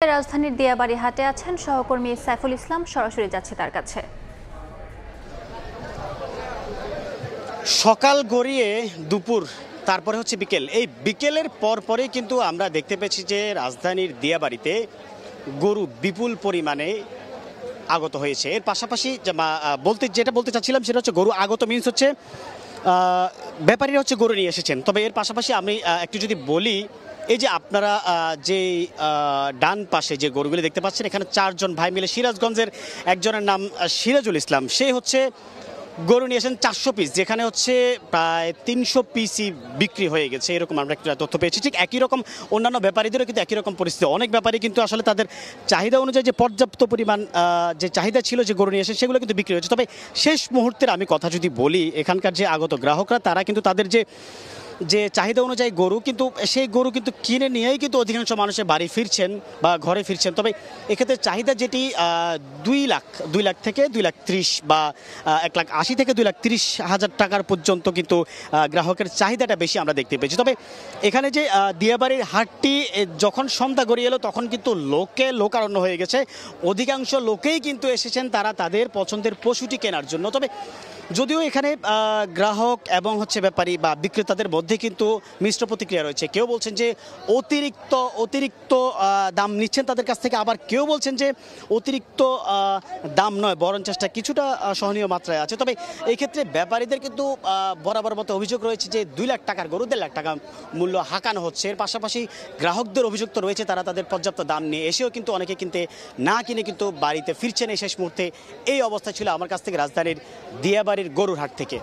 রাজধানীর দিয়াবাড়ি হাটে আছেন সহকর্মী সাইফুল ইসলাম, সরাসরি যাচ্ছে তার কাছে। সকাল গড়িয়ে দুপুর, তারপরে হচ্ছে বিকেল। এই বিকেলের পরপরই কিন্তু আমরা দেখতে পেয়েছি যে রাজধানীর দিয়াবাড়িতে গরু বিপুল পরিমাণে আগত হয়েছে। এর পাশাপাশি যেটা বলতে চাচ্ছিলাম সেটা হচ্ছে গরু আগত মিনস হচ্ছে ব্যাপারীরা হচ্ছে গরু নিয়ে এসেছেন। তবে এর পাশাপাশি আমি একটু যদি বলি, এই যে আপনারা যে ডান পাশে যে গরুগুলি দেখতে পাচ্ছেন, এখানে চারজন ভাই মিলে সিরাজগঞ্জের একজনের নাম সিরাজুল ইসলাম, সে হচ্ছে গরু নিয়ে এসেছেন 400 পিস, যেখানে হচ্ছে প্রায় 300 পিসই বিক্রি হয়ে গেছে, এরকম আমরা একটা তথ্য পেয়েছি। ঠিক একই রকম অন্যান্য ব্যাপারীদেরও কিন্তু একই রকম পরিস্থিতি। অনেক ব্যাপারী কিন্তু আসলে তাদের চাহিদা অনুযায়ী যে পর্যাপ্ত পরিমাণ যে চাহিদা ছিল যে গরু নিয়ে এসে, সেগুলো কিন্তু বিক্রি হয়েছে। তবে শেষ মুহূর্তের আমি কথা যদি বলি, এখানকার যে আগত গ্রাহকরা তারা কিন্তু তাদের যে চাহিদা অনুযায়ী গরু কিন্তু সেই গরু কিন্তু কিনে নিয়েই কিন্তু অধিকাংশ মানুষের বাড়ি ফিরছেন বা ঘরে ফিরছেন। তবে এক্ষেত্রে চাহিদা যেটি 2 লাখ থেকে 2,30,000 বা 1,80,000 থেকে 2,30,000 টাকার পর্যন্ত কিন্তু গ্রাহকের চাহিদাটা বেশি আমরা দেখতে পেয়েছি। তবে এখানে যে দিয়াবাড়ির হাটটি যখন সন্ধ্যা গড়িয়ে এলো, তখন কিন্তু লোকারণ্য হয়ে গেছে। অধিকাংশ লোকেই কিন্তু এসেছেন তারা তাদের পছন্দের পশুটি কেনার জন্য। তবে যদিও এখানে গ্রাহক এবং হচ্ছে ব্যাপারী বা বিক্রেতাদের মধ্যে কিন্তু মিশ্র প্রতিক্রিয়া রয়েছে। কেউ বলছেন যে অতিরিক্ত দাম নিচ্ছেন তাদের কাছ থেকে, আবার কেউ বলছেন যে অতিরিক্ত দাম নয়, বরঞ্চটা কিছুটা সহনীয় মাত্রায় আছে। তবে এই ক্ষেত্রে ব্যাপারীদের কিন্তু বরাবর মতো অভিযোগ রয়েছে যে 2 লাখ টাকার গরু 1.5 লাখ টাকা মূল্য হাঁকানো হচ্ছে। এর পাশাপাশি গ্রাহকদের অভিযোগ তো রয়েছে, তারা তাদের পর্যাপ্ত দাম নিয়ে এসেও কিন্তু অনেকে না কিনে কিন্তু বাড়িতে ফিরছেন এই শেষ মুহূর্তে। এই অবস্থা ছিল আমার কাছ থেকে রাজধানীর দিয়াবাড়ির গরুর হাট থেকে।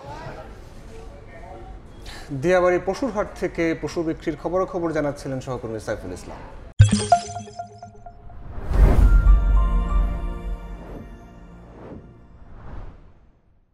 দিয়াবাড়ি পশুর হাট থেকে পশু বিক্রির খবরাখবর জানাচ্ছিলেন সহকর্মী সাইফুল ইসলাম।